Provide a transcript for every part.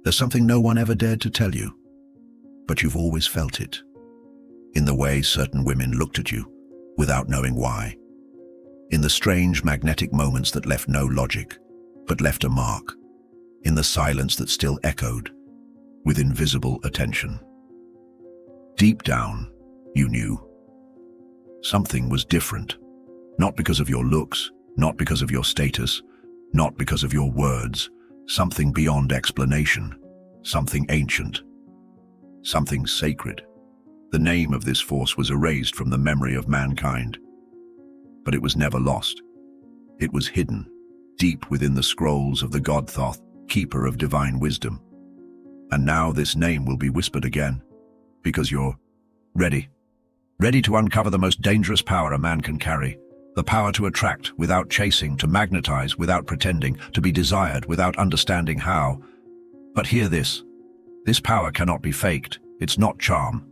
There's something no one ever dared to tell you, but you've always felt it. In the way certain women looked at you, without knowing why. In the strange magnetic moments that left no logic, but left a mark. In the silence that still echoed, with invisible attention. Deep down, you knew. Something was different. Not because of your looks, not because of your status, not because of your words. Something beyond explanation. Something ancient. Something sacred. The name of this force was erased from the memory of mankind. But it was never lost. It was hidden, deep within the scrolls of the god Thoth, keeper of divine wisdom. And now this name will be whispered again, because you're ready. Ready to uncover the most dangerous power a man can carry. The power to attract without chasing, to magnetize without pretending, to be desired without understanding how. But hear this. This power cannot be faked. It's not charm.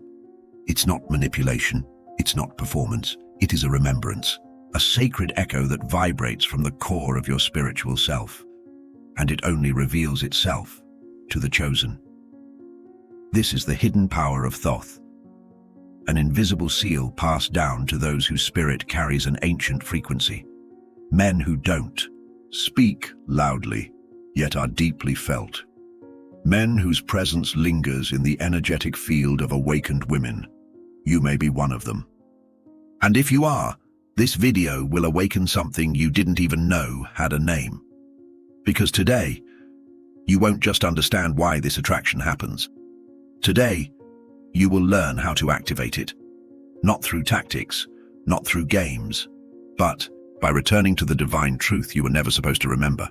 It's not manipulation. It's not performance. It is a remembrance. A sacred echo that vibrates from the core of your spiritual self. And it only reveals itself to the chosen. This is the hidden power of Thoth. An invisible seal passed down to those whose spirit carries an ancient frequency. Men who don't speak loudly, yet are deeply felt. Men whose presence lingers in the energetic field of awakened women. You may be one of them. And if you are, this video will awaken something you didn't even know had a name. Because today, you won't just understand why this attraction happens. Today, you will learn how to activate it. Not through tactics, not through games, but by returning to the divine truth you were never supposed to remember.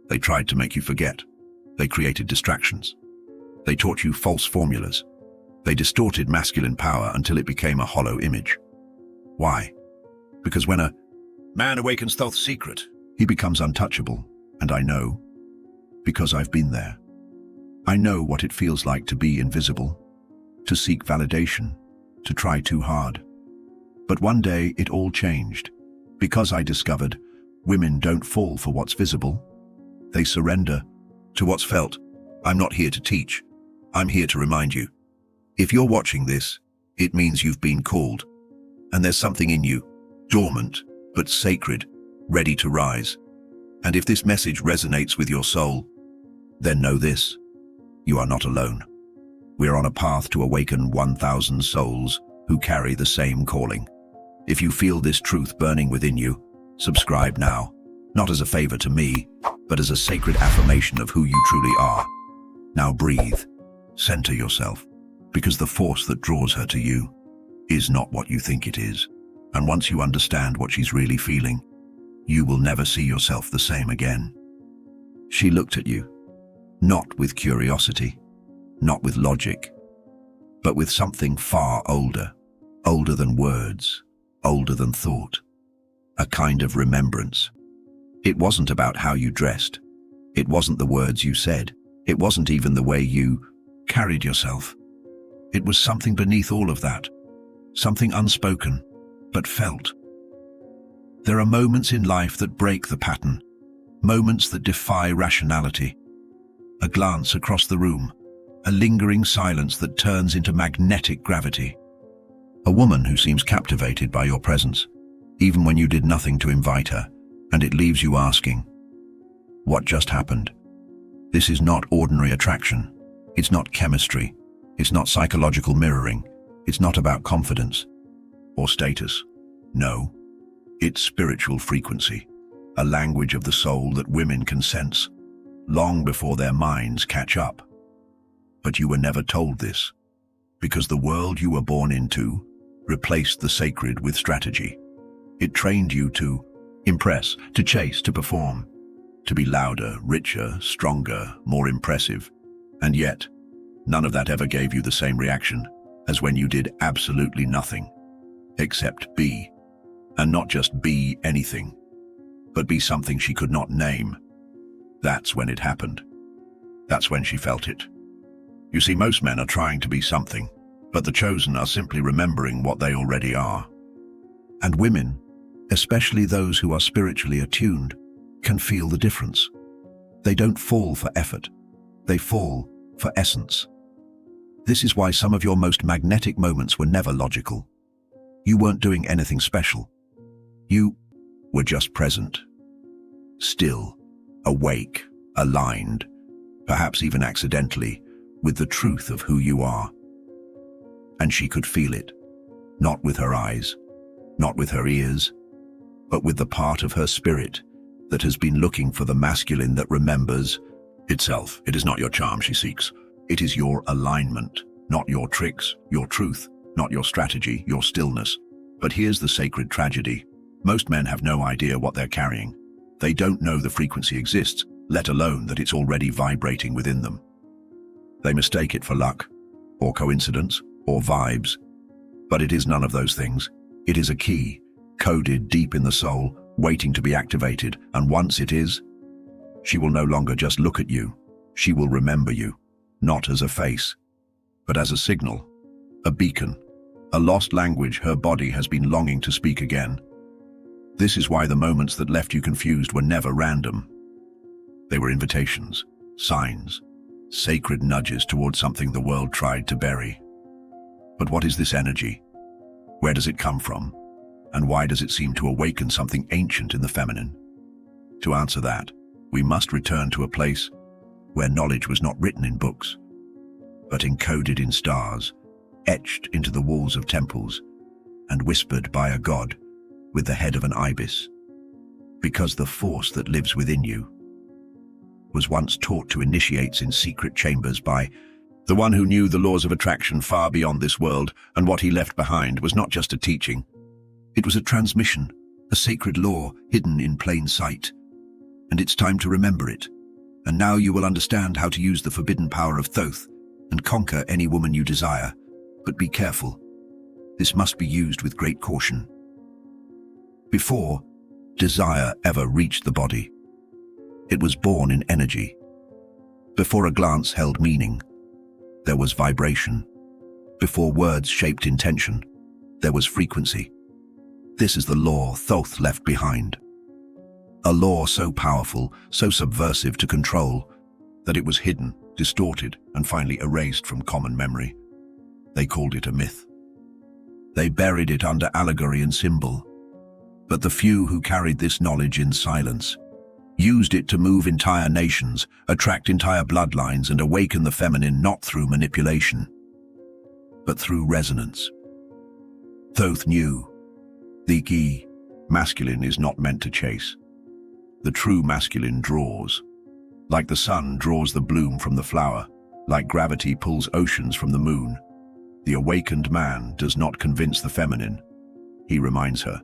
They tried to make you forget. They created distractions. They taught you false formulas. They distorted masculine power until it became a hollow image. Why? Because when a man awakens Thoth's secret, he becomes untouchable. And I know, because I've been there. I know what it feels like to be invisible, to seek validation, to try too hard. But one day it all changed, because I discovered women don't fall for what's visible. They surrender to what's felt. I'm not here to teach. I'm here to remind you. If you're watching this, it means you've been called. And there's something in you, dormant, but sacred, ready to rise. And if this message resonates with your soul, then know this, you are not alone. We're on a path to awaken 1,000 souls who carry the same calling. If you feel this truth burning within you, subscribe now, not as a favor to me, but as a sacred affirmation of who you truly are. Now breathe, center yourself, because the force that draws her to you is not what you think it is. And once you understand what she's really feeling, you will never see yourself the same again. She looked at you, not with curiosity, not with logic, but with something far older, older than words, older than thought, a kind of remembrance. It wasn't about how you dressed. It wasn't the words you said. It wasn't even the way you carried yourself. It was something beneath all of that, something unspoken, but felt. There are moments in life that break the pattern, moments that defy rationality. A glance across the room, a lingering silence that turns into magnetic gravity. A woman who seems captivated by your presence, even when you did nothing to invite her, and it leaves you asking, what just happened? This is not ordinary attraction. It's not chemistry. It's not psychological mirroring. It's not about confidence or status. No. It's spiritual frequency, a language of the soul that women can sense, long before their minds catch up. But you were never told this, because the world you were born into replaced the sacred with strategy. It trained you to impress, to chase, to perform, to be louder, richer, stronger, more impressive. And yet, none of that ever gave you the same reaction as when you did absolutely nothing, except be. And not just be anything, but be something she could not name. That's when it happened. That's when she felt it. You see, most men are trying to be something, but the chosen are simply remembering what they already are. And women, especially those who are spiritually attuned, can feel the difference. They don't fall for effort. They fall for essence. This is why some of your most magnetic moments were never logical. You weren't doing anything special. You were just present. Still, awake, aligned, perhaps even accidentally, with the truth of who you are. And she could feel it, not with her eyes, not with her ears, but with the part of her spirit that has been looking for the masculine that remembers itself. It is not your charm she seeks. It is your alignment, not your tricks, your truth, not your strategy, your stillness. But here's the sacred tragedy. Most men have no idea what they're carrying. They don't know the frequency exists, let alone that it's already vibrating within them. They mistake it for luck, or coincidence, or vibes. But it is none of those things. It is a key, coded deep in the soul, waiting to be activated, and once it is, she will no longer just look at you. She will remember you, not as a face, but as a signal, a beacon, a lost language her body has been longing to speak again. This is why the moments that left you confused were never random. They were invitations, signs, sacred nudges towards something the world tried to bury. But what is this energy? Where does it come from? And why does it seem to awaken something ancient in the feminine? To answer that, we must return to a place where knowledge was not written in books, but encoded in stars, etched into the walls of temples, and whispered by a god with the head of an ibis. Because the force that lives within you was once taught to initiates in secret chambers by the one who knew the laws of attraction far beyond this world, and what he left behind was not just a teaching. It was a transmission, a sacred law hidden in plain sight. And it's time to remember it. And now you will understand how to use the forbidden power of Thoth and conquer any woman you desire. But be careful. This must be used with great caution. Before desire ever reached the body, it was born in energy. Before a glance held meaning, there was vibration. Before words shaped intention, there was frequency. This is the law Thoth left behind. A law so powerful, so subversive to control, that it was hidden, distorted, and finally erased from common memory. They called it a myth. They buried it under allegory and symbol. But the few who carried this knowledge in silence used it to move entire nations, attract entire bloodlines, and awaken the feminine not through manipulation, but through resonance. Thoth knew the masculine is not meant to chase. The true masculine draws. Like the sun draws the bloom from the flower, like gravity pulls oceans from the moon. The awakened man does not convince the feminine. He reminds her,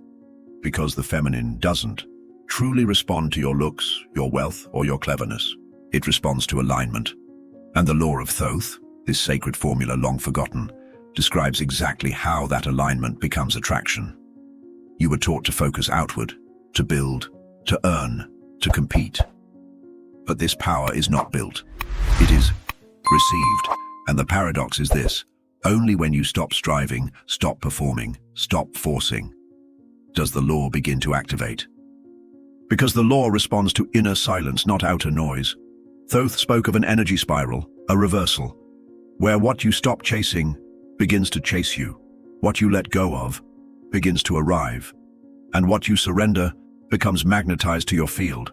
because the feminine doesn't truly respond to your looks, your wealth, or your cleverness. It responds to alignment. And the law of Thoth, this sacred formula long forgotten, describes exactly how that alignment becomes attraction. You were taught to focus outward, to build, to earn, to compete. But this power is not built. It is received. And the paradox is this: only when you stop striving, stop performing, stop forcing, does the law begin to activate. Because the law responds to inner silence, not outer noise. Thoth spoke of an energy spiral, a reversal, where what you stop chasing begins to chase you. What you let go of begins to arrive. And what you surrender becomes magnetized to your field.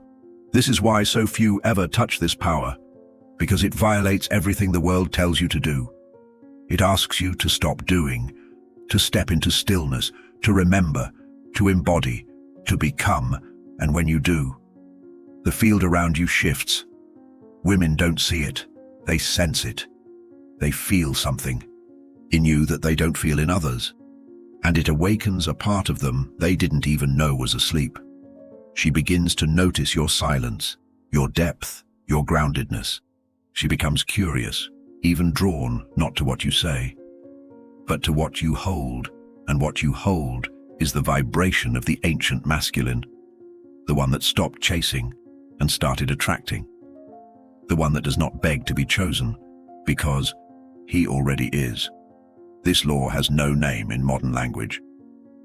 This is why so few ever touch this power, because it violates everything the world tells you to do. It asks you to stop doing, to step into stillness, to remember, to embody, to become, and when you do, the field around you shifts. Women don't see it, they sense it. They feel something in you that they don't feel in others, and it awakens a part of them they didn't even know was asleep. She begins to notice your silence, your depth, your groundedness. She becomes curious, even drawn not to what you say, but to what you hold, and what you hold is the vibration of the ancient masculine, the one that stopped chasing and started attracting, the one that does not beg to be chosen, because he already is. This law has no name in modern language,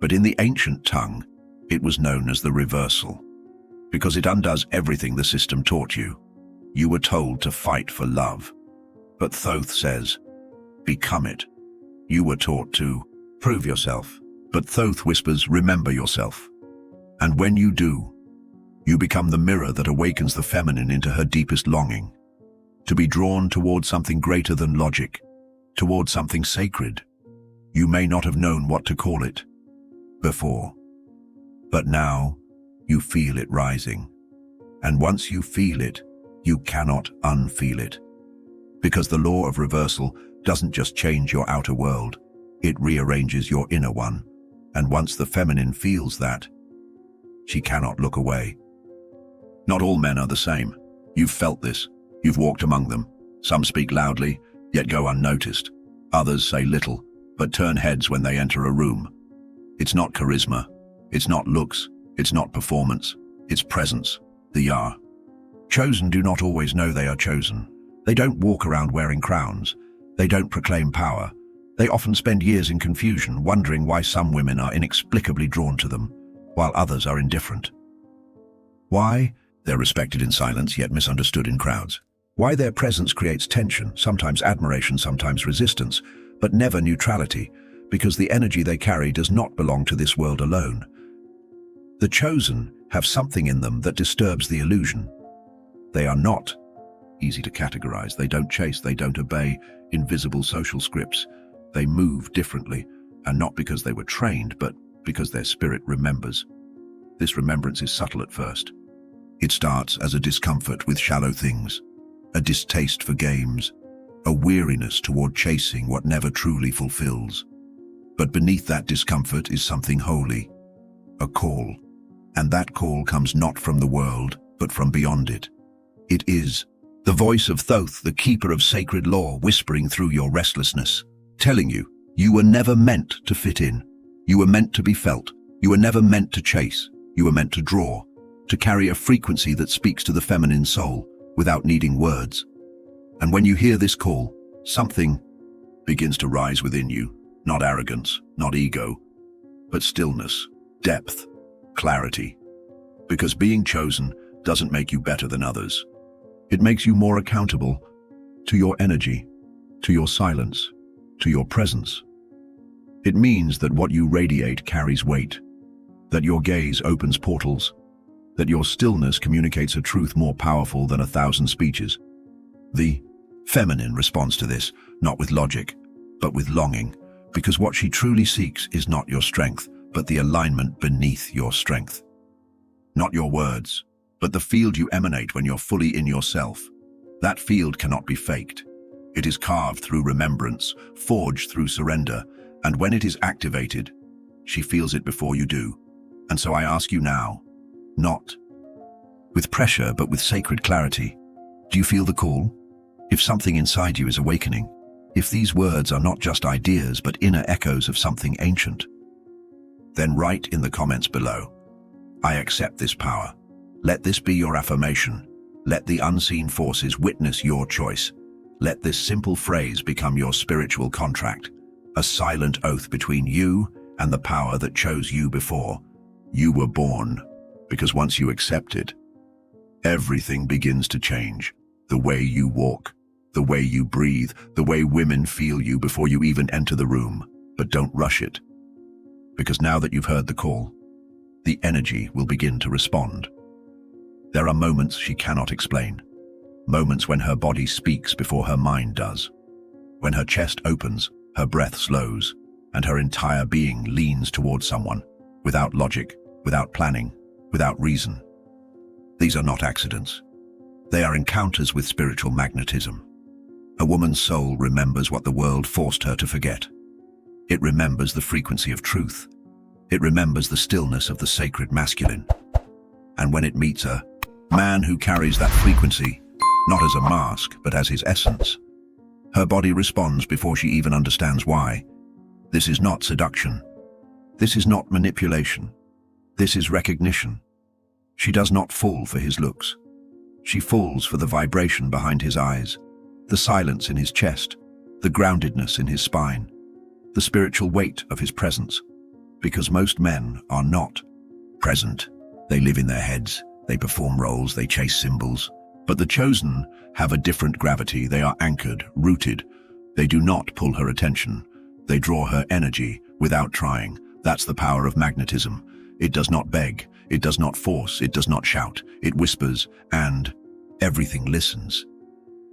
but in the ancient tongue, it was known as the reversal, because it undoes everything the system taught you. You were told to fight for love, But Thoth says, become it. You were taught to prove yourself, but Thoth whispers, remember yourself. And when you do, you become the mirror that awakens the feminine into her deepest longing, to be drawn toward something greater than logic, toward something sacred. You may not have known what to call it before, but now you feel it rising. And once you feel it, you cannot unfeel it. Because the law of reversal doesn't just change your outer world, it rearranges your inner one. And once the feminine feels that, she cannot look away. Not all men are the same. You've felt this. You've walked among them. Some speak loudly, yet go unnoticed. Others say little, but turn heads when they enter a room. It's not charisma. It's not looks. It's not performance. It's presence. The Yah. Chosen do not always know they are chosen. They don't walk around wearing crowns. They don't proclaim power. They often spend years in confusion, wondering why some women are inexplicably drawn to them, while others are indifferent. Why? They're respected in silence, yet misunderstood in crowds. Why their presence creates tension, sometimes admiration, sometimes resistance, but never neutrality, because the energy they carry does not belong to this world alone. The chosen have something in them that disturbs the illusion. They are not easy to categorize. They don't chase, they don't obey invisible social scripts. They move differently, and not because they were trained, but because their spirit remembers. This remembrance is subtle at first. It starts as a discomfort with shallow things, a distaste for games, a weariness toward chasing what never truly fulfills. But beneath that discomfort is something holy, a call. And that call comes not from the world, but from beyond it. It is the voice of Thoth, the keeper of sacred law, whispering through your restlessness, telling you, you were never meant to fit in. You were meant to be felt. You were never meant to chase. You were meant to draw, to carry a frequency that speaks to the feminine soul without needing words. And when you hear this call, something begins to rise within you, not arrogance, not ego, but stillness, depth, clarity. Because being chosen doesn't make you better than others. It makes you more accountable to your energy, to your silence, to your presence. It means that what you radiate carries weight, that your gaze opens portals, that your stillness communicates a truth more powerful than 1,000 speeches. The feminine responds to this, not with logic, but with longing, because what she truly seeks is not your strength, but the alignment beneath your strength. Not your words, but the field you emanate when you're fully in yourself. That field cannot be faked. It is carved through remembrance, forged through surrender, and when it is activated, she feels it before you do. And so I ask you now, not with pressure, but with sacred clarity, do you feel the call? If something inside you is awakening, if these words are not just ideas, but inner echoes of something ancient, then write in the comments below, I accept this power. Let this be your affirmation. Let the unseen forces witness your choice. Let this simple phrase become your spiritual contract, a silent oath between you and the power that chose you before you were born. Because once you accept it, everything begins to change. The way you walk, the way you breathe, the way women feel you before you even enter the room. But don't rush it. Because now that you've heard the call, the energy will begin to respond. There are moments she cannot explain. Moments when her body speaks before her mind does. When her chest opens, her breath slows, and her entire being leans towards someone, without logic, without planning, without reason. These are not accidents. They are encounters with spiritual magnetism. A woman's soul remembers what the world forced her to forget. It remembers the frequency of truth. It remembers the stillness of the sacred masculine. And when it meets a man who carries that frequency, not as a mask, but as his essence, her body responds before she even understands why. This is not seduction. This is not manipulation. This is recognition. She does not fall for his looks. She falls for the vibration behind his eyes, the silence in his chest, the groundedness in his spine, the spiritual weight of his presence. Because most men are not present. They live in their heads, they perform roles, they chase symbols. But the chosen have a different gravity. They are anchored, rooted. They do not pull her attention. They draw her energy without trying. That's the power of magnetism. It does not beg, it does not force, it does not shout. It whispers, and everything listens.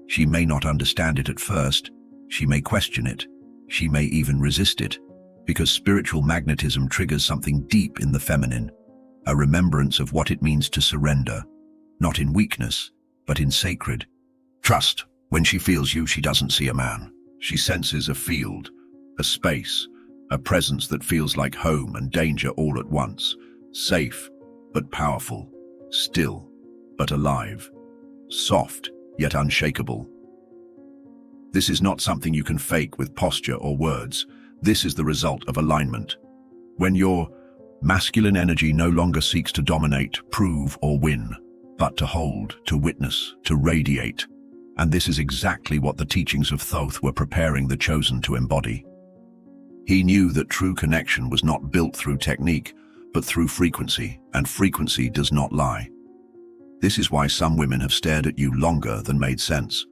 She may not understand it at first. She may question it. She may even resist it, because spiritual magnetism triggers something deep in the feminine, a remembrance of what it means to surrender, not in weakness, but in sacred trust. When she feels you, she doesn't see a man. She senses a field, a space, a presence that feels like home and danger all at once, safe but powerful, still but alive, soft yet unshakable. This is not something you can fake with posture or words. This is the result of alignment. When your masculine energy no longer seeks to dominate, prove, or win, but to hold, to witness, to radiate. And this is exactly what the teachings of Thoth were preparing the chosen to embody. He knew that true connection was not built through technique, but through frequency, and frequency does not lie. This is why some women have stared at you longer than made sense.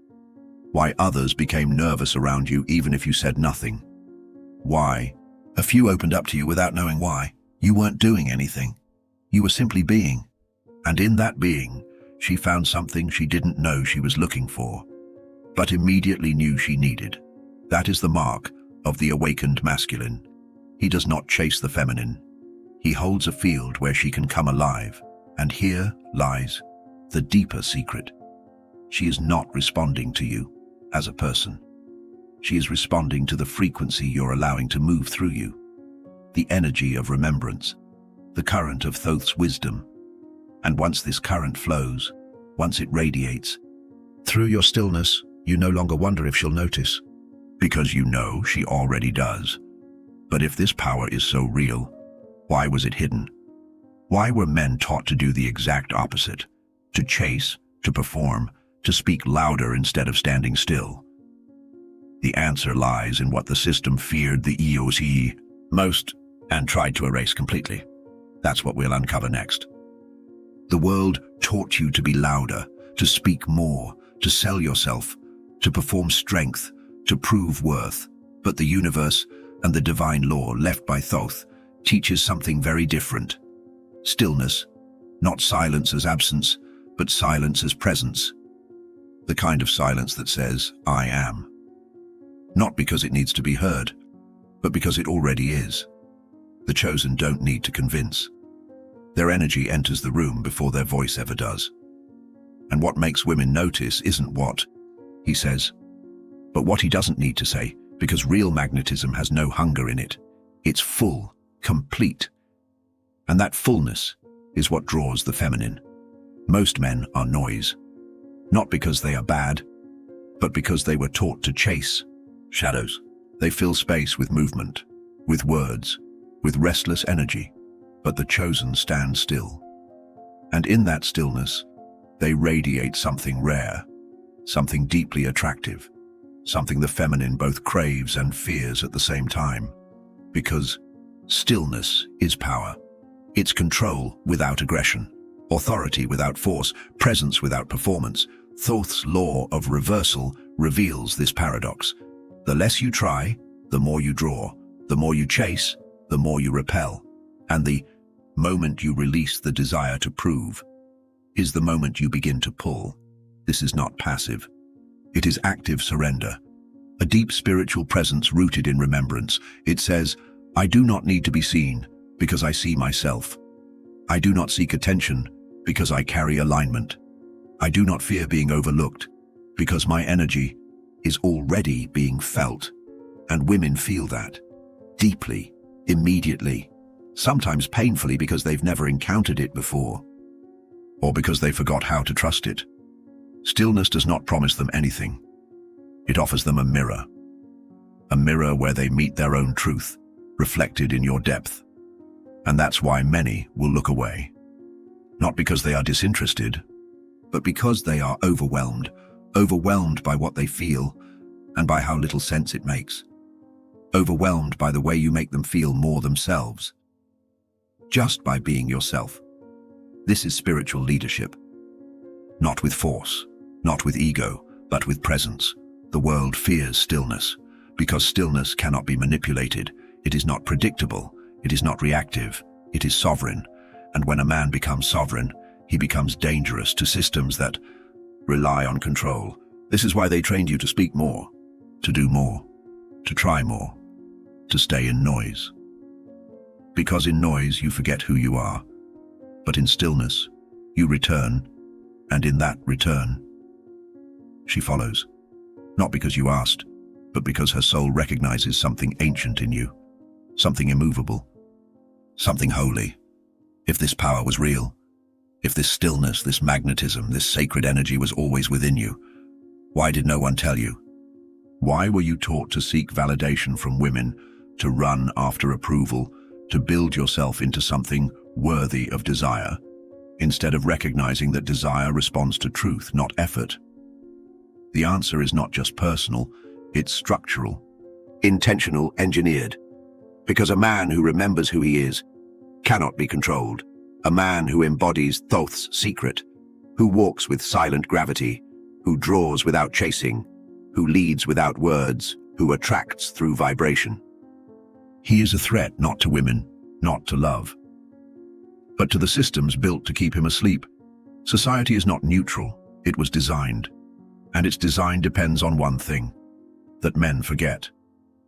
Why others became nervous around you even if you said nothing. Why a few opened up to you without knowing why. You weren't doing anything. You were simply being. And in that being, she found something she didn't know she was looking for, but immediately knew she needed. That is the mark of the awakened masculine. He does not chase the feminine. He holds a field where she can come alive, and here lies the deeper secret. She is not responding to you as a person. She is responding to the frequency you're allowing to move through you, the energy of remembrance, the current of Thoth's wisdom. And once this current flows, once it radiates, through your stillness, you no longer wonder if she'll notice, because you know she already does. But if this power is so real, why was it hidden? Why were men taught to do the exact opposite? To chase, to perform, to speak louder instead of standing still? The answer lies in what the system feared the EOC most and tried to erase completely. That's what we'll uncover next. The world taught you to be louder, to speak more, to sell yourself, to perform strength, to prove worth. But the universe and the divine law left by Thoth teaches something very different. Stillness, not silence as absence, but silence as presence. The kind of silence that says, I am. Not because it needs to be heard, but because it already is. The chosen don't need to convince. Their energy enters the room before their voice ever does. And what makes women notice isn't what he says, but what he doesn't need to say, because real magnetism has no hunger in it. It's full, complete. And that fullness is what draws the feminine. Most men are noise, not because they are bad, but because they were taught to chase shadows. They fill space with movement, with words, with restless energy, but the chosen stand still. And in that stillness, they radiate something rare, something deeply attractive, something the feminine both craves and fears at the same time. Because stillness is power. It's control without aggression, authority without force, presence without performance. Thoth's law of reversal reveals this paradox. The less you try, the more you draw. The more you chase, the more you repel. And the moment you release the desire to prove is the moment you begin to pull. This is not passive. It is active surrender, a deep spiritual presence rooted in remembrance. It says, I do not need to be seen because I see myself. I do not seek attention because I carry alignment. I do not fear being overlooked because my energy is already being felt. And women feel that deeply, immediately, sometimes painfully because they've never encountered it before, or because they forgot how to trust it. Stillness does not promise them anything. It offers them a mirror where they meet their own truth, reflected in your depth. And that's why many will look away. Not because they are disinterested, but because they are overwhelmed by what they feel and by how little sense it makes. Overwhelmed by the way you make them feel more themselves, just by being yourself. This is spiritual leadership. Not with force, not with ego, but with presence. The world fears stillness, because stillness cannot be manipulated. It is not predictable, it is not reactive, it is sovereign. And when a man becomes sovereign, he becomes dangerous to systems that rely on control. This is why they trained you to speak more, to do more, to try more, to stay in noise. Because in noise you forget who you are, but in stillness you return, and in that return, she follows. Not because you asked, but because her soul recognizes something ancient in you, something immovable, something holy. If this power was real, if this stillness, this magnetism, this sacred energy was always within you, why did no one tell you? Why were you taught to seek validation from women, to run after approval, to build yourself into something worthy of desire, instead of recognizing that desire responds to truth, not effort? The answer is not just personal, it's structural, intentional, engineered. Because a man who remembers who he is cannot be controlled. A man who embodies Thoth's secret, who walks with silent gravity, who draws without chasing, who leads without words, who attracts through vibration. He is a threat not to women, not to love, but to the systems built to keep him asleep. Society is not neutral, it was designed. And its design depends on one thing, that men forget.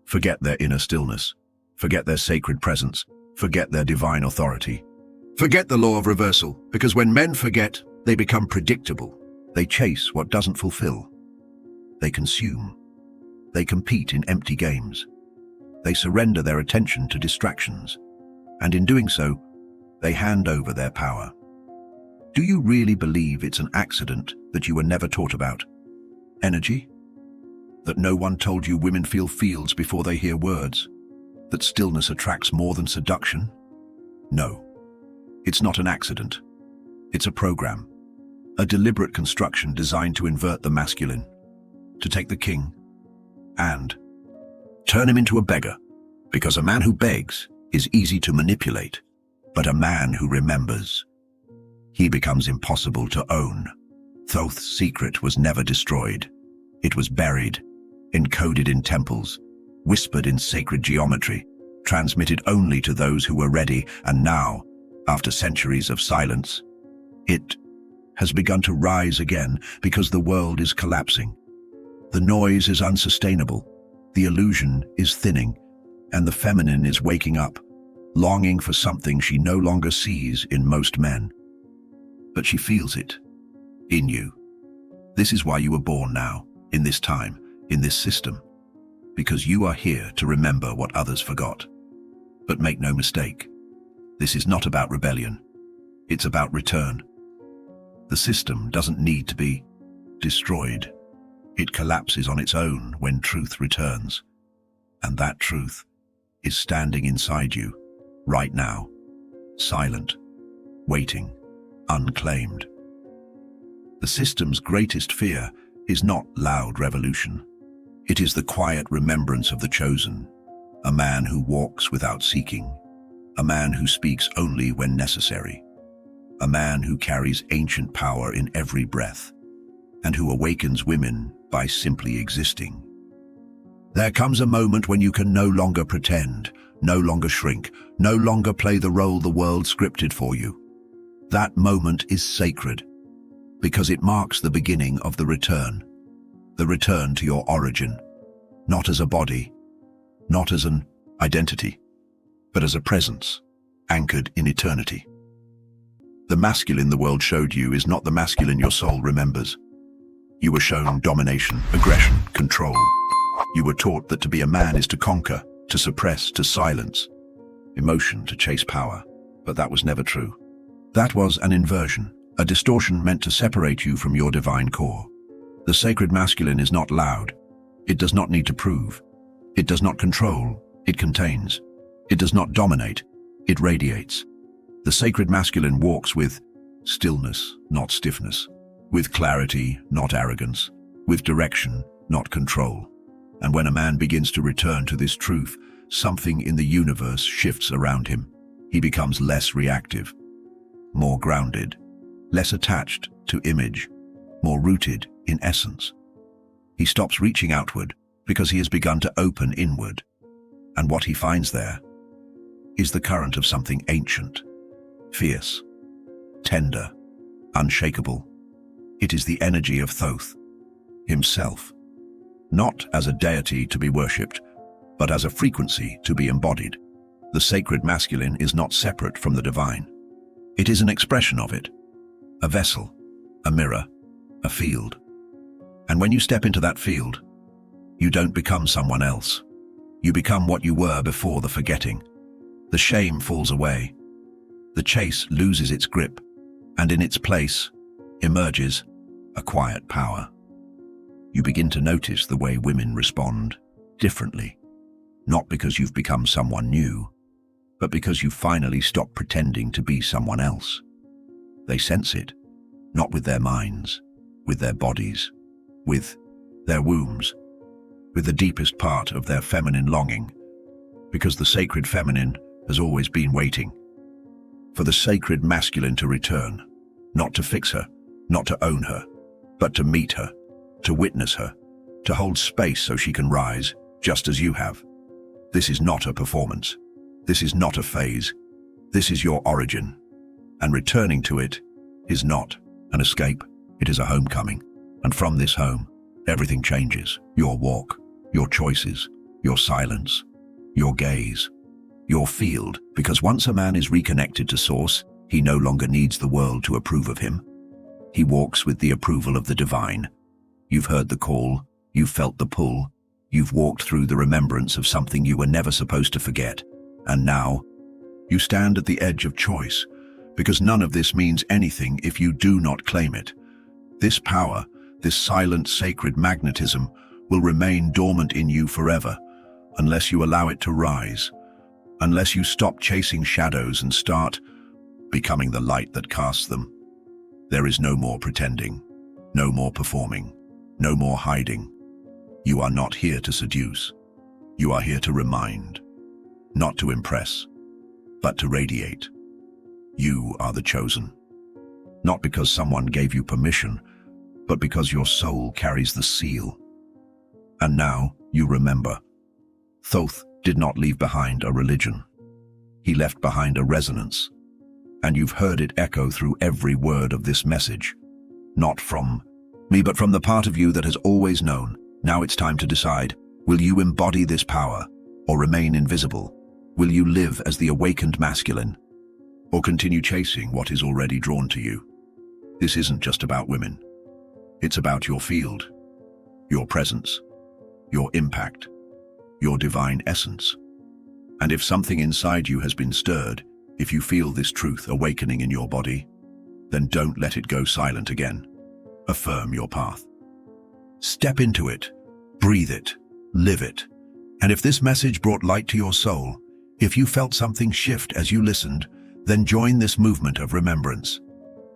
Forget their inner stillness, forget their sacred presence, forget their divine authority. Forget the law of reversal, because when men forget, they become predictable. They chase what doesn't fulfill. They consume. They compete in empty games. They surrender their attention to distractions. And in doing so, they hand over their power. Do you really believe it's an accident that you were never taught about? Energy? That no one told you women feel fields before they hear words? That stillness attracts more than seduction? No. It's not an accident. It's a program. A deliberate construction designed to invert the masculine, to take the king, and turn him into a beggar. Because a man who begs is easy to manipulate, but a man who remembers, he becomes impossible to own. Thoth's secret was never destroyed. It was buried, encoded in temples, whispered in sacred geometry, transmitted only to those who were ready, and now, after centuries of silence, it has begun to rise again because the world is collapsing. The noise is unsustainable, the illusion is thinning, and the feminine is waking up, longing for something she no longer sees in most men. But she feels it, in you. This is why you were born now, in this time, in this system, because you are here to remember what others forgot. But make no mistake, this is not about rebellion, it's about return. The system doesn't need to be destroyed. It collapses on its own when truth returns. And that truth is standing inside you, right now, silent, waiting, unclaimed. The system's greatest fear is not loud revolution. It is the quiet remembrance of the chosen, a man who walks without seeking, a man who speaks only when necessary, a man who carries ancient power in every breath, and who awakens women by simply existing. There comes a moment when you can no longer pretend, no longer shrink, no longer play the role the world scripted for you. That moment is sacred, because it marks the beginning of the return to your origin, not as a body, not as an identity, but as a presence, anchored in eternity. The masculine the world showed you is not the masculine your soul remembers. You were shown domination, aggression, control. You were taught that to be a man is to conquer, to suppress, to silence, emotion, to chase power. But that was never true. That was an inversion, a distortion meant to separate you from your divine core. The sacred masculine is not loud. It does not need to prove. It does not control. It contains. It does not dominate. It radiates. The sacred masculine walks with stillness, not stiffness, with clarity, not arrogance, with direction, not control. And when a man begins to return to this truth, something in the universe shifts around him. He becomes less reactive, more grounded, less attached to image, more rooted in essence. He stops reaching outward because he has begun to open inward. And what he finds there is the current of something ancient, fierce, tender, unshakable. It is the energy of Thoth himself, not as a deity to be worshipped, but as a frequency to be embodied. The sacred masculine is not separate from the divine. It is an expression of it, a vessel, a mirror, a field. And when you step into that field, you don't become someone else. You become what you were before the forgetting. The shame falls away. The chase loses its grip, and in its place emerges a quiet power. You begin to notice the way women respond differently, not because you've become someone new, but because you finally stopped pretending to be someone else. They sense it, not with their minds, with their bodies, with their wombs, with the deepest part of their feminine longing, because the sacred feminine has always been waiting for the sacred masculine to return, not to fix her, not to own her, but to meet her, to witness her, to hold space so she can rise, just as you have. This is not a performance. This is not a phase. This is your origin. And returning to it is not an escape. It is a homecoming. And from this home, everything changes. Your walk, your choices, your silence, your gaze, your field. Because once a man is reconnected to source, he no longer needs the world to approve of him. He walks with the approval of the divine. You've heard the call, you've felt the pull, you've walked through the remembrance of something you were never supposed to forget. And now, you stand at the edge of choice, because none of this means anything if you do not claim it. This power, this silent sacred magnetism, will remain dormant in you forever, unless you allow it to rise, unless you stop chasing shadows and start becoming the light that casts them. There is no more pretending, no more performing, no more hiding. You are not here to seduce. You are here to remind, not to impress, but to radiate. You are the chosen, not because someone gave you permission, but because your soul carries the seal. And now you remember. Thoth did not leave behind a religion. He left behind a resonance. And you've heard it echo through every word of this message. Not from me, but from the part of you that has always known. Now it's time to decide. Will you embody this power, or remain invisible? Will you live as the awakened masculine, or continue chasing what is already drawn to you? This isn't just about women. It's about your field, your presence, your impact, your divine essence. And if something inside you has been stirred, if you feel this truth awakening in your body, then don't let it go silent again. Affirm your path. Step into it, breathe it, live it. And if this message brought light to your soul, if you felt something shift as you listened, then join this movement of remembrance.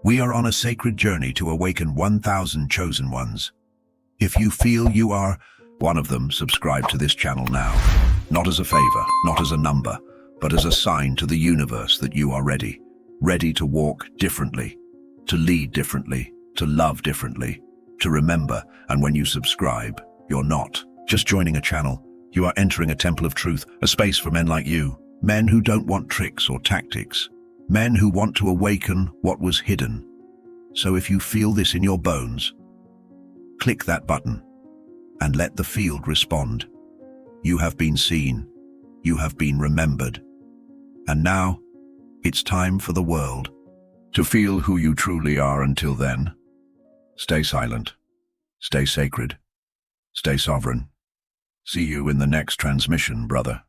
We are on a sacred journey to awaken 1,000 chosen ones. If you feel you are one of them, subscribe to this channel now. Not as a favor, not as a number, but as a sign to the universe that you are ready. Ready to walk differently, to lead differently, to love differently, to remember. And when you subscribe, you're not just joining a channel. You are entering a temple of truth, a space for men like you. Men who don't want tricks or tactics. Men who want to awaken what was hidden. So if you feel this in your bones, click that button and let the field respond. You have been seen. You have been remembered. And now, it's time for the world to feel who you truly are. Until then, stay silent, stay sacred, stay sovereign. See you in the next transmission, brother.